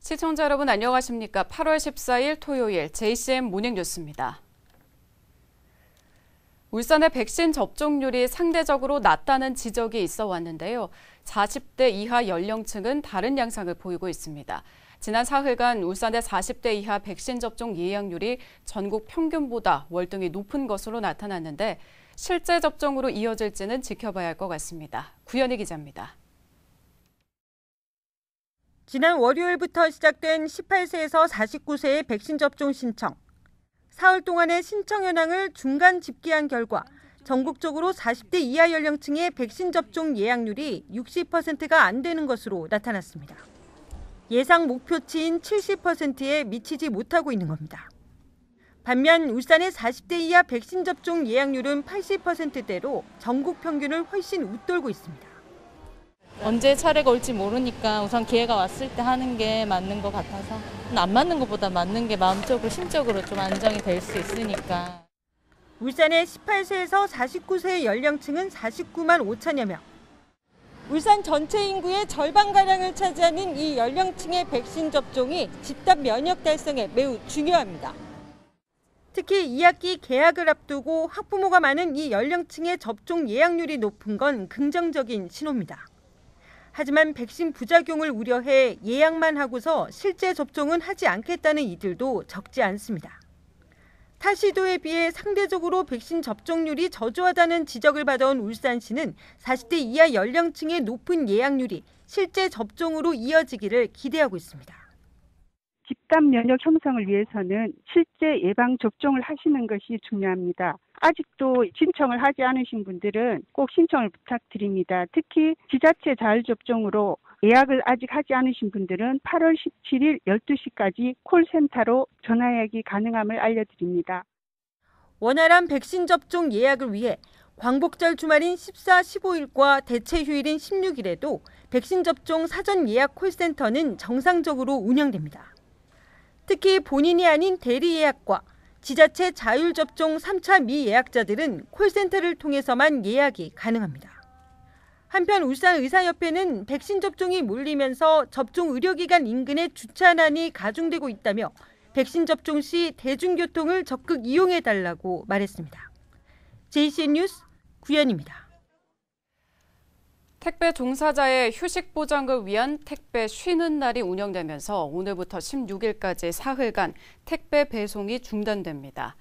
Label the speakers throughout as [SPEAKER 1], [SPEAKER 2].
[SPEAKER 1] 시청자 여러분 안녕하십니까? 8월 14일 토요일 JCM 모닝뉴스입니다. 울산의 백신 접종률이 상대적으로 낮다는 지적이 있어 왔는데요. 40대 이하 연령층은 다른 양상을 보이고 있습니다. 지난 사흘간 울산의 40대 이하 백신 접종 예약률이 전국 평균보다 월등히 높은 것으로 나타났는데 실제 접종으로 이어질지는 지켜봐야 할 것 같습니다. 구현희 기자입니다.
[SPEAKER 2] 지난 월요일부터 시작된 18세에서 49세의 백신 접종 신청. 사흘 동안의 신청 현황을 중간 집계한 결과 전국적으로 40대 이하 연령층의 백신 접종 예약률이 60%가 안 되는 것으로 나타났습니다. 예상 목표치인 70%에 미치지 못하고 있는 겁니다. 반면 울산의 40대 이하 백신 접종 예약률은 80%대로 전국 평균을 훨씬 웃돌고 있습니다.
[SPEAKER 3] 언제 차례가 올지 모르니까 우선 기회가 왔을 때 하는 게 맞는 것 같아서 안 맞는 것보다 맞는 게 마음적으로 심적으로 좀 안정이 될 수 있으니까.
[SPEAKER 2] 울산의 18세에서 49세 연령층은 49만 5천여 명. 울산 전체 인구의 절반가량을 차지하는 이 연령층의 백신 접종이 집단 면역 달성에 매우 중요합니다. 특히 2학기 개학을 앞두고 학부모가 많은 이 연령층의 접종 예약률이 높은 건 긍정적인 신호입니다. 하지만 백신 부작용을 우려해 예약만 하고서 실제 접종은 하지 않겠다는 이들도 적지 않습니다. 타 시도에 비해 상대적으로 백신 접종률이 저조하다는 지적을 받아온 울산시는 40대 이하 연령층의 높은 예약률이 실제 접종으로 이어지기를 기대하고 있습니다.
[SPEAKER 4] 집단 면역 형성을 위해서는 실제 예방 접종을 하시는 것이 중요합니다. 아직도 신청을 하지 않으신 분들은 꼭 신청을 부탁드립니다. 특히 지자체 자율접종으로 예약을 아직 하지 않으신 분들은 8월 17일 12시까지 콜센터로 전화 예약이 가능함을 알려드립니다.
[SPEAKER 2] 원활한 백신 접종 예약을 위해 광복절 주말인 14, 15일과 대체 휴일인 16일에도 백신 접종 사전 예약 콜센터는 정상적으로 운영됩니다. 특히 본인이 아닌 대리 예약과 지자체 자율접종 3차 미예약자들은 콜센터를 통해서만 예약이 가능합니다. 한편 울산의사협회는 백신 접종이 몰리면서 접종 의료기관 인근의 주차난이 가중되고 있다며 백신 접종 시 대중교통을 적극 이용해달라고 말했습니다. JCN 뉴스 구현입니다.
[SPEAKER 1] 택배 종사자의 휴식 보장을 위한 택배 쉬는 날이 운영되면서 오늘부터 16일까지 사흘간 택배 배송이 중단됩니다.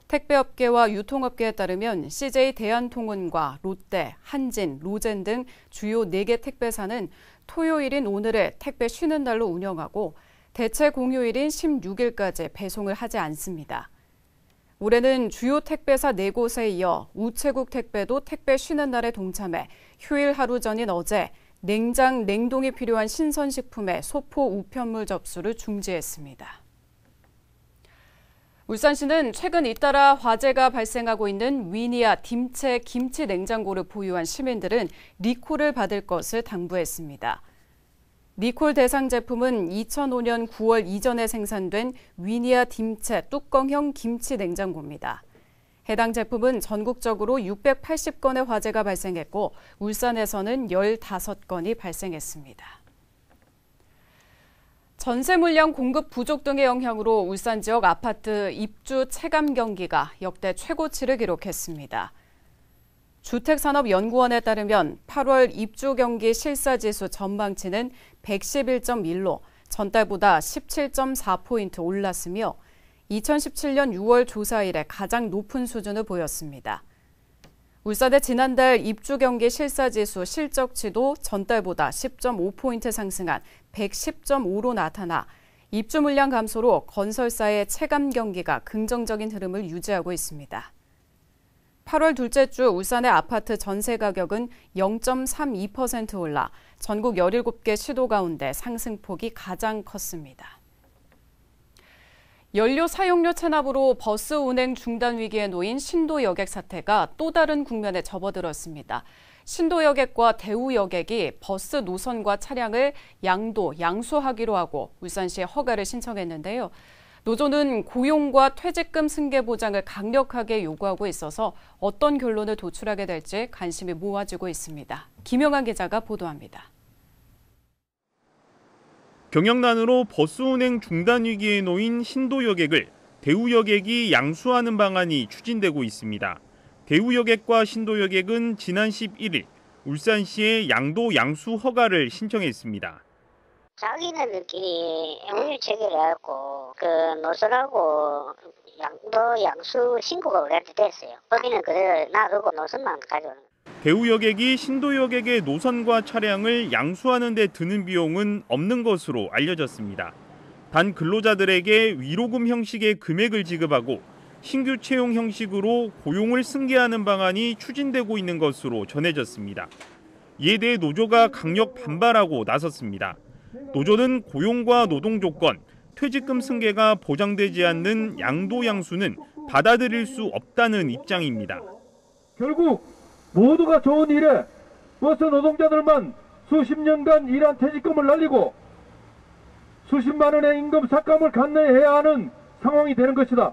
[SPEAKER 1] 택배업계와 유통업계에 따르면 CJ 대한통운과 롯데, 한진, 로젠 등 주요 4개 택배사는 토요일인 오늘을 택배 쉬는 날로 운영하고 대체 공휴일인 16일까지 배송을 하지 않습니다. 올해는 주요 택배사 4곳에 이어 우체국 택배도 택배 쉬는 날에 동참해 휴일 하루 전인 어제 냉장, 냉동이 필요한 신선식품의 소포 우편물 접수를 중지했습니다. 울산시는 최근 잇따라 화재가 발생하고 있는 위니아 딤채 김치 냉장고를 보유한 시민들은 리콜을 받을 것을 당부했습니다. 리콜 대상 제품은 2005년 9월 이전에 생산된 위니아 딤채 뚜껑형 김치 냉장고입니다. 해당 제품은 전국적으로 680건의 화재가 발생했고 울산에서는 15건이 발생했습니다. 전세 물량 공급 부족 등의 영향으로 울산 지역 아파트 입주 체감 경기가 역대 최고치를 기록했습니다. 주택산업연구원에 따르면 8월 입주 경기 실사지수 전망치는 111.1로 전달보다 17.4포인트 올랐으며 2017년 6월 조사 이래 가장 높은 수준을 보였습니다. 울산의 지난달 입주 경기 실사지수 실적치도 전달보다 10.5포인트 상승한 110.5로 나타나 입주 물량 감소로 건설사의 체감 경기가 긍정적인 흐름을 유지하고 있습니다. 8월 둘째 주 울산의 아파트 전세 가격은 0.32% 올라 전국 17개 시도 가운데 상승폭이 가장 컸습니다. 연료 사용료 체납으로 버스 운행 중단 위기에 놓인 신도여객 사태가 또 다른 국면에 접어들었습니다. 신도여객과 대우여객이 버스 노선과 차량을 양수하기로 하고 울산시에 허가를 신청했는데요. 노조는 고용과 퇴직금 승계 보장을 강력하게 요구하고 있어서 어떤 결론을 도출하게 될지 관심이 모아지고 있습니다. 김영환 기자가 보도합니다.
[SPEAKER 5] 경영난으로 버스 운행 중단 위기에 놓인 신도 여객을 대우 여객이 양수하는 방안이 추진되고 있습니다. 대우 여객과 신도 여객은 지난 11일 울산시에 양도 양수 허가를 신청했습니다.
[SPEAKER 6] 자기네들끼리 영유 체결해갖고 그 노선하고 양도 양수 신고가 우리한테 됐어요. 거기는 그대로 놔두고 노선만 가져오는.
[SPEAKER 5] 대우 여객이 신도 여객의 노선과 차량을 양수하는 데 드는 비용은 없는 것으로 알려졌습니다. 단 근로자들에게 위로금 형식의 금액을 지급하고 신규 채용 형식으로 고용을 승계하는 방안이 추진되고 있는 것으로 전해졌습니다. 이에 대해 노조가 강력 반발하고 나섰습니다. 노조는 고용과 노동 조건, 퇴직금 승계가 보장되지 않는 양도 양수는 받아들일 수 없다는 입장입니다.
[SPEAKER 7] 결국 모두가 좋은 일에 버스 노동자들만 수십 년간 일한 퇴직금을 날리고 수십만 원의 임금 삭감을 감내해야 하는 상황이 되는 것이다.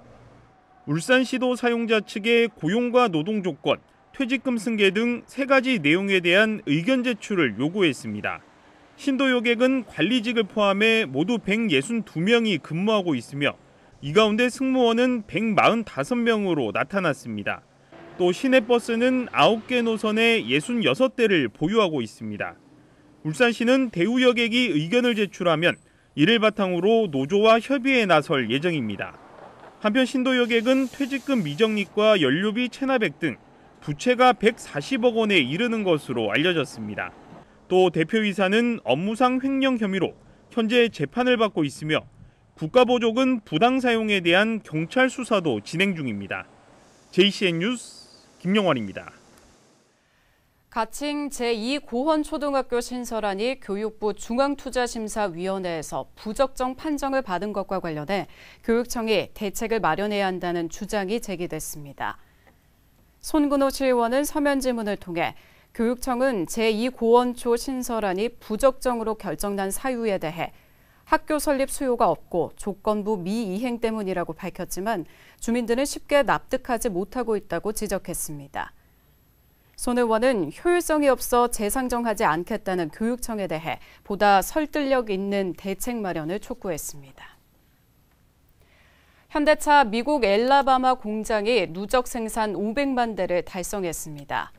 [SPEAKER 5] 울산시도 사용자 측의 고용과 노동 조건, 퇴직금 승계 등 3가지 내용에 대한 의견 제출을 요구했습니다. 신도 여객은 관리직을 포함해 모두 162명이 근무하고 있으며 이 가운데 승무원은 145명으로 나타났습니다. 또 시내버스는 9개 노선에 66대를 보유하고 있습니다. 울산시는 대우 여객이 의견을 제출하면 이를 바탕으로 노조와 협의에 나설 예정입니다. 한편 신도 여객은 퇴직금 미적립과 연료비 체납액 등 부채가 140억 원에 이르는 것으로 알려졌습니다. 또 대표이사는 업무상 횡령 혐의로 현재 재판을 받고 있으며 국가보조금 부당 사용에 대한 경찰 수사도 진행 중입니다. JCN 뉴스 김영환입니다.
[SPEAKER 1] 가칭 제2고원초등학교 신설안이 교육부 중앙투자심사위원회에서 부적정 판정을 받은 것과 관련해 교육청이 대책을 마련해야 한다는 주장이 제기됐습니다. 손근호 시의원은 서면 질문을 통해 교육청은 제2고원초 신설안이 부적정으로 결정난 사유에 대해 학교 설립 수요가 없고 조건부 미이행 때문이라고 밝혔지만 주민들은 쉽게 납득하지 못하고 있다고 지적했습니다. 손 의원은 효율성이 없어 재상정하지 않겠다는 교육청에 대해 보다 설득력 있는 대책 마련을 촉구했습니다. 현대차 미국 엘라바마 공장이 누적 생산 500만 대를 달성했습니다.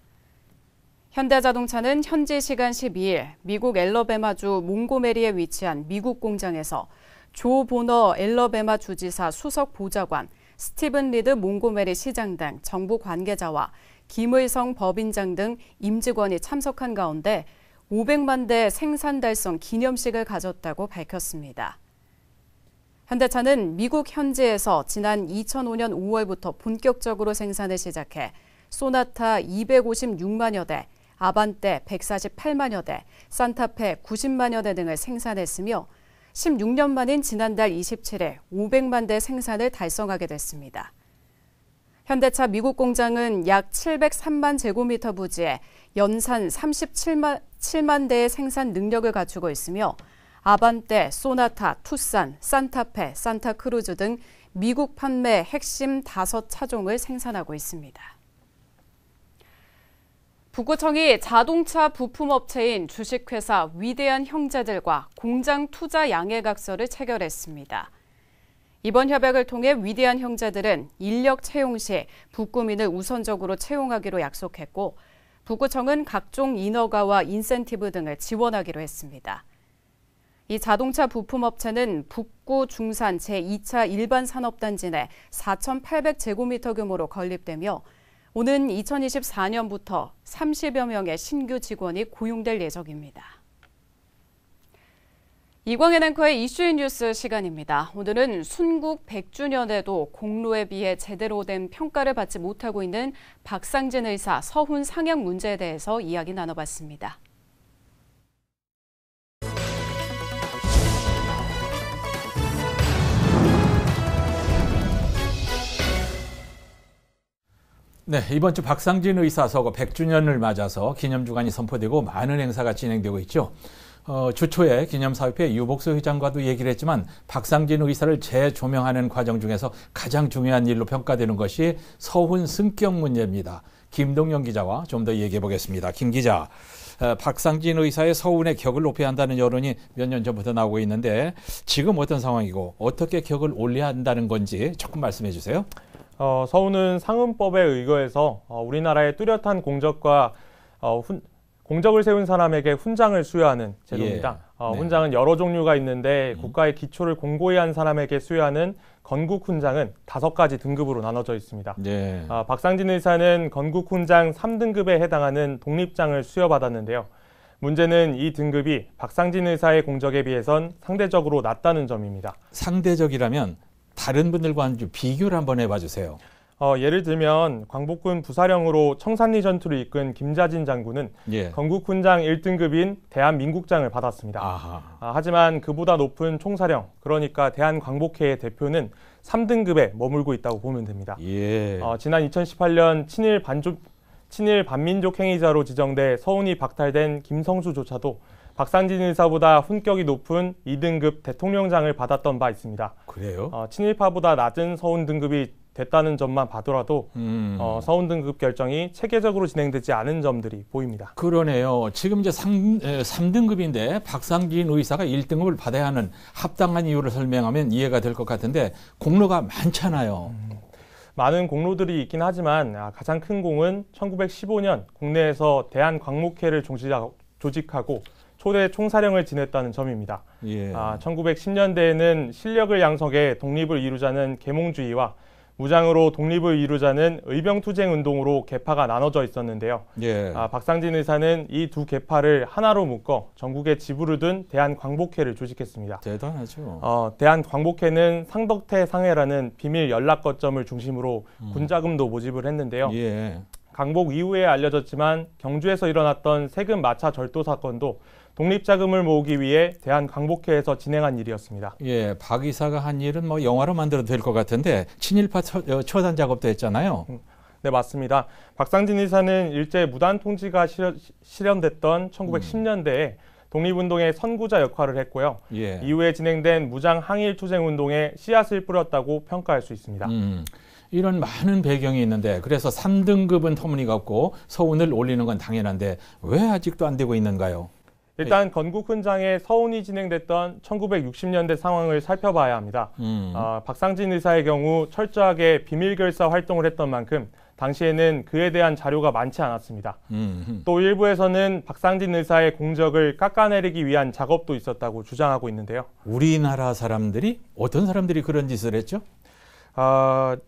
[SPEAKER 1] 현대자동차는 현지 시간 12일 미국 엘러베마주 몽고메리에 위치한 미국 공장에서 조 보너 엘러베마 주지사 수석 보좌관, 스티븐 리드 몽고메리 시장 등 정부 관계자와 김의성 법인장 등 임직원이 참석한 가운데 500만 대 생산 달성 기념식을 가졌다고 밝혔습니다. 현대차는 미국 현지에서 지난 2005년 5월부터 본격적으로 생산을 시작해 소나타 256만여 대, 아반떼 148만여 대, 산타페 90만여 대 등을 생산했으며 16년 만인 지난달 27일 500만 대 생산을 달성하게 됐습니다. 현대차 미국 공장은 약 703만 제곱미터 부지에 연산 37만 대의 생산 능력을 갖추고 있으며 아반떼, 소나타, 투싼, 산타페, 산타크루즈 등 미국 판매 핵심 5차종을 생산하고 있습니다. 북구청이 자동차 부품업체인 주식회사 위대한 형제들과 공장 투자 양해각서를 체결했습니다. 이번 협약을 통해 위대한 형제들은 인력 채용 시 북구민을 우선적으로 채용하기로 약속했고 북구청은 각종 인허가와 인센티브 등을 지원하기로 했습니다. 이 자동차 부품업체는 북구 중산 제2차 일반 산업단지 내 4,800제곱미터 규모로 건립되며 오는 2024년부터 30여 명의 신규 직원이 고용될 예정입니다. 이광현 앵커의 이슈인 뉴스 시간입니다. 오늘은 순국 100주년에도 공로에 비해 제대로 된 평가를 받지 못하고 있는 박상진 의사 서훈 상향 문제에 대해서 이야기 나눠봤습니다.
[SPEAKER 8] 네, 이번 주 박상진 의사 서거 100주년을 맞아서 기념주간이 선포되고 많은 행사가 진행되고 있죠. 주초에 기념사업회 유복수 회장과도 얘기를 했지만 박상진 의사를 재조명하는 과정 중에서 가장 중요한 일로 평가되는 것이 서훈 승격 문제입니다. 김동영 기자와 좀 더 얘기해 보겠습니다. 김 기자, 박상진 의사의 서운의 격을 높여야 한다는 여론이 몇 년 전부터 나오고 있는데 지금 어떤 상황이고 어떻게 격을 올려야 한다는 건지 조금 말씀해 주세요.
[SPEAKER 9] 서운은 상흔법에 의거해서 우리나라의 뚜렷한 공적과 공적을 세운 사람에게 훈장을 수여하는 제도입니다.
[SPEAKER 8] 네.
[SPEAKER 9] 훈장은 여러 종류가 있는데 국가의 기초를 공고히 한 사람에게 수여하는 건국 훈장은 5가지 등급으로 나눠져 있습니다.
[SPEAKER 8] 네.
[SPEAKER 9] 박상진 의사는 건국 훈장 3등급에 해당하는 독립장을 수여받았는데요. 문제는 이 등급이 박상진 의사의 공적에 비해선 상대적으로 낮다는 점입니다.
[SPEAKER 8] 상대적이라면 다른 분들과 한 비교를 한번 해봐 주세요.
[SPEAKER 9] 예를 들면 광복군 부사령으로 청산리 전투를 이끈 김자진 장군은 건국훈장 1등급인 대한민국장을 받았습니다. 하지만 그보다 높은 총사령, 그러니까 대한광복회의 대표는 3등급에 머물고 있다고 보면 됩니다. 지난 2018년 친일 반민족 행위자로 지정돼 서운이 박탈된 김성수조차도 박상진 의사보다 훈격이 높은 2등급 대통령장을 받았던 바 있습니다.
[SPEAKER 8] 그래요?
[SPEAKER 9] 친일파보다 낮은 서운 등급이 됐다는 점만 봐더라도 서운 등급 결정이 체계적으로 진행되지 않은 점들이 보입니다.
[SPEAKER 8] 그러네요. 지금 이제 3등급인데 박상진 의사가 1등급을 받아야 하는 합당한 이유를 설명하면 이해가 될 것 같은데 공로가 많잖아요.
[SPEAKER 9] 많은 공로들이 있긴 하지만 가장 큰 공은 1915년 국내에서 대한광목회를 조직하고 초대 총사령을 지냈다는 점입니다. 1910년대에는 실력을 양성해 독립을 이루자는 계몽주의와 무장으로 독립을 이루자는 의병투쟁운동으로 계파가 나눠져 있었는데요. 박상진 의사는 이 두 계파를 하나로 묶어 전국에 지부를 둔 대한광복회를 조직했습니다.
[SPEAKER 8] 대단하죠.
[SPEAKER 9] 대한광복회는 상덕태 상해라는 비밀 연락 거점을 중심으로 군자금도 모집을 했는데요. 광복 이후에 알려졌지만 경주에서 일어났던 세금 마차 절도 사건도 독립자금을 모으기 위해 대한광복회에서 진행한 일이었습니다.
[SPEAKER 8] 박 이사가 한 일은 뭐 영화로 만들어도 될 것 같은데 친일파 처단 작업도 했잖아요.
[SPEAKER 9] 네, 맞습니다. 박상진 의사는 일제 무단 통치가 실현됐던 1910년대에 독립운동의 선구자 역할을 했고요. 이후에 진행된 무장 항일 투쟁 운동에 씨앗을 뿌렸다고 평가할 수 있습니다.
[SPEAKER 8] 이런 많은 배경이 있는데 그래서 3등급은 터무니가 없고 서운을 올리는 건 당연한데 왜 아직도 안 되고 있는가요?
[SPEAKER 9] 일단 건국훈장의 서운이 진행됐던 1960년대 상황을 살펴봐야 합니다. 박상진 의사의 경우 철저하게 비밀결사 활동을 했던 만큼 당시에는 그에 대한 자료가 많지 않았습니다. 또 일부에서는 박상진 의사의 공적을 깎아내리기 위한 작업도 있었다고 주장하고 있는데요.
[SPEAKER 8] 우리나라 사람들이? 어떤 사람들이 그런 짓을 했죠?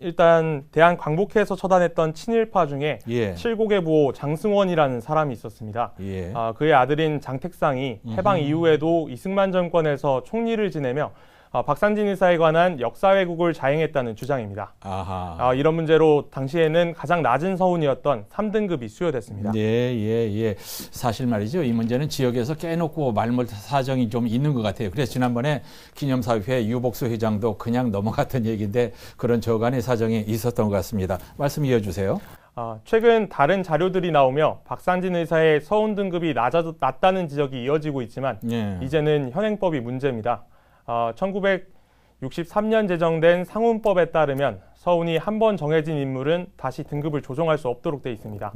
[SPEAKER 9] 일단 대한광복회에서 처단했던 친일파 중에 칠곡의 부호 장승원이라는 사람이 있었습니다. 그의 아들인 장택상이 해방 이후에도 이승만 정권에서 총리를 지내며 박상진 의사에 관한 역사 왜곡을 자행했다는 주장입니다. 이런 문제로 당시에는 가장 낮은 서운이었던 3등급이 수여됐습니다.
[SPEAKER 8] 사실 말이죠. 이 문제는 지역에서 깨놓고 말못 사정이 좀 있는 것 같아요. 그래서 지난번에 기념사회 유복수 회장도 그냥 넘어갔던 얘기인데 그런 저간의 사정이 있었던 것 같습니다. 말씀 이어주세요.
[SPEAKER 9] 최근 다른 자료들이 나오며 박상진 의사의 서운 등급이 낮다는 지적이 이어지고 있지만 이제는 현행법이 문제입니다. 1963년 제정된 상훈법에 따르면 서운이 한 번 정해진 인물은 다시 등급을 조정할 수 없도록 돼 있습니다.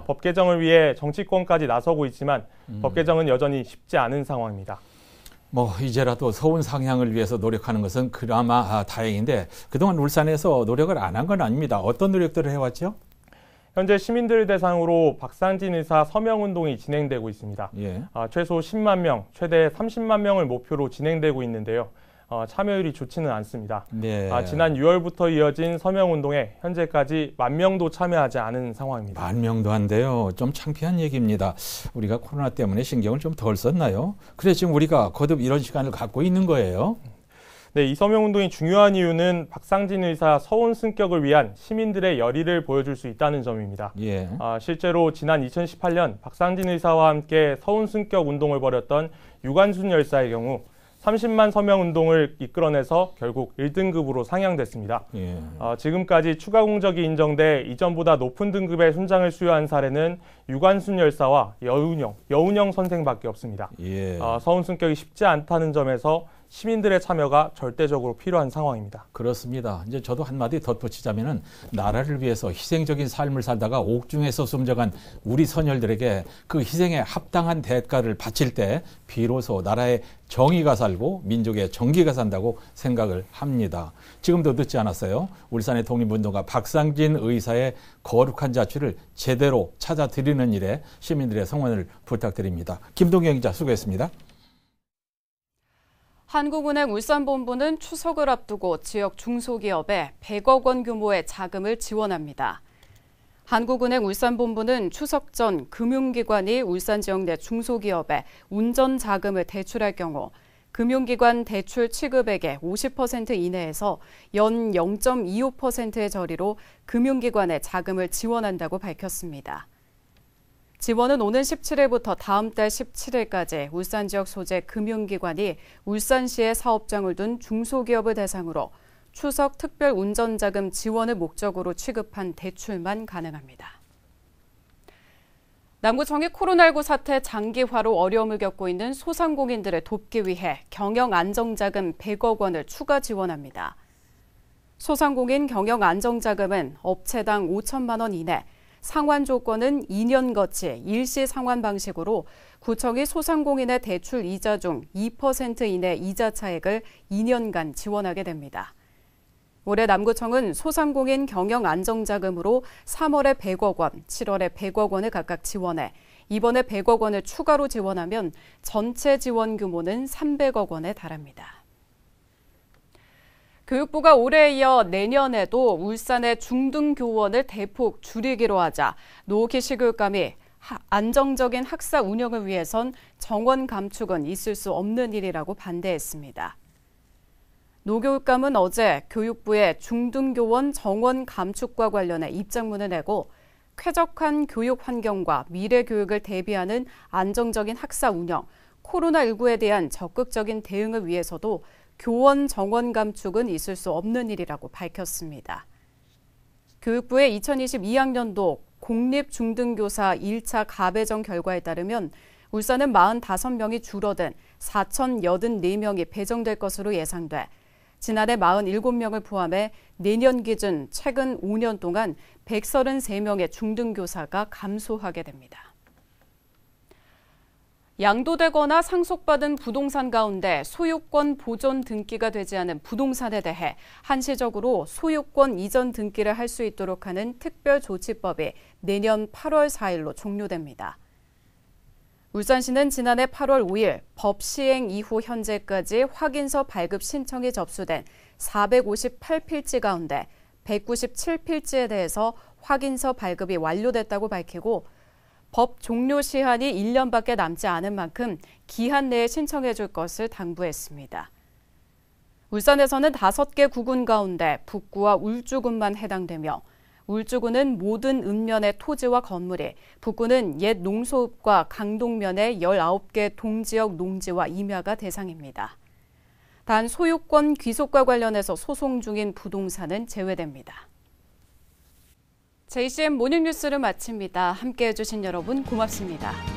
[SPEAKER 9] 법 개정을 위해 정치권까지 나서고 있지만 법 개정은 여전히 쉽지 않은 상황입니다.
[SPEAKER 8] 이제라도 서운 상향을 위해서 노력하는 것은 그나마 다행인데 그동안 울산에서 노력을 안 한 건 아닙니다. 어떤 노력들을 해왔죠?
[SPEAKER 9] 현재 시민들 대상으로 박상진 의사 서명운동이 진행되고 있습니다. 최소 10만 명, 최대 30만 명을 목표로 진행되고 있는데요. 참여율이 좋지는 않습니다. 지난 6월부터 이어진 서명운동에 현재까지 10,000명도 참여하지 않은 상황입니다.
[SPEAKER 8] 10,000명도 안 돼요. 좀 창피한 얘기입니다. 우리가 코로나 때문에 신경을 좀 덜 썼나요? 그래서 지금 우리가 거듭 이런 시간을 갖고 있는 거예요.
[SPEAKER 9] 이 서명운동이 중요한 이유는 박상진 의사 서운 승격을 위한 시민들의 열의를 보여줄 수 있다는 점입니다. 실제로 지난 2018년 박상진 의사와 함께 서운 승격 운동을 벌였던 유관순 열사의 경우 30만 서명 운동을 이끌어내서 결국 1등급으로 상향됐습니다. 지금까지 추가 공적이 인정돼 이전보다 높은 등급의 훈장을 수여한 사례는 유관순 열사와 여운영 선생밖에 없습니다. 서운 승격이 쉽지 않다는 점에서 시민들의 참여가 절대적으로 필요한 상황입니다.
[SPEAKER 8] 그렇습니다. 이제 저도 한마디 덧붙이자면은 나라를 위해서 희생적인 삶을 살다가 옥중에서 숨져간 우리 선열들에게 그 희생에 합당한 대가를 바칠 때 비로소 나라의 정의가 살고 민족의 정기가 산다고 생각을 합니다. 지금도 늦지 않았어요. 울산의 독립운동가 박상진 의사의 거룩한 자취를 제대로 찾아드리는 일에 시민들의 성원을 부탁드립니다. 김동경 기자 수고했습니다.
[SPEAKER 1] 한국은행 울산본부는 추석을 앞두고 지역 중소기업에 100억 원 규모의 자금을 지원합니다. 한국은행 울산본부는 추석 전 금융기관이 울산 지역 내 중소기업에 운전 자금을 대출할 경우 금융기관 대출 취급액의 50% 이내에서 연 0.25%의 저리로 금융기관에 자금을 지원한다고 밝혔습니다. 지원은 오는 17일부터 다음 달 17일까지 울산 지역 소재 금융기관이 울산시에 사업장을 둔 중소기업을 대상으로 추석 특별 운전자금 지원을 목적으로 취급한 대출만 가능합니다. 남구청이 코로나19 사태 장기화로 어려움을 겪고 있는 소상공인들을 돕기 위해 경영안정자금 100억 원을 추가 지원합니다. 소상공인 경영안정자금은 업체당 5천만 원 이내, 상환 조건은 2년 거치 일시 상환 방식으로 구청이 소상공인의 대출 이자 중 2% 이내 이자 차액을 2년간 지원하게 됩니다. 올해 남구청은 소상공인 경영 안정자금으로 3월에 100억 원, 7월에 100억 원을 각각 지원해 이번에 100억 원을 추가로 지원하면 전체 지원 규모는 300억 원에 달합니다. 교육부가 올해에 이어 내년에도 울산의 중등교원을 대폭 줄이기로 하자 노기시교육감이 안정적인 학사 운영을 위해선 정원 감축은 있을 수 없는 일이라고 반대했습니다. 노교육감은 어제 교육부에 중등교원 정원 감축과 관련해 입장문을 내고 쾌적한 교육 환경과 미래 교육을 대비하는 안정적인 학사 운영, 코로나19에 대한 적극적인 대응을 위해서도 교원 정원 감축은 있을 수 없는 일이라고 밝혔습니다. 교육부의 2022학년도 공립중등교사 1차 가배정 결과에 따르면 울산은 45명이 줄어든 4,084명이 배정될 것으로 예상돼 지난해 47명을 포함해 내년 기준 최근 5년 동안 133명의 중등교사가 감소하게 됩니다. 양도되거나 상속받은 부동산 가운데 소유권 보존 등기가 되지 않은 부동산에 대해 한시적으로 소유권 이전 등기를 할 수 있도록 하는 특별조치법이 내년 8월 4일로 종료됩니다. 울산시는 지난해 8월 5일 법 시행 이후 현재까지 확인서 발급 신청이 접수된 458필지 가운데 197필지에 대해서 확인서 발급이 완료됐다고 밝히고 법 종료 시한이 1년밖에 남지 않은 만큼 기한 내에 신청해 줄 것을 당부했습니다. 울산에서는 5개 구군 가운데 북구와 울주군만 해당되며 울주군은 모든 읍면의 토지와 건물이, 북구는 옛 농소읍과 강동면의 19개 동지역 농지와 임야가 대상입니다. 단 소유권 귀속과 관련해서 소송 중인 부동산은 제외됩니다. JCM 모닝뉴스를 마칩니다. 함께해 주신 여러분 고맙습니다.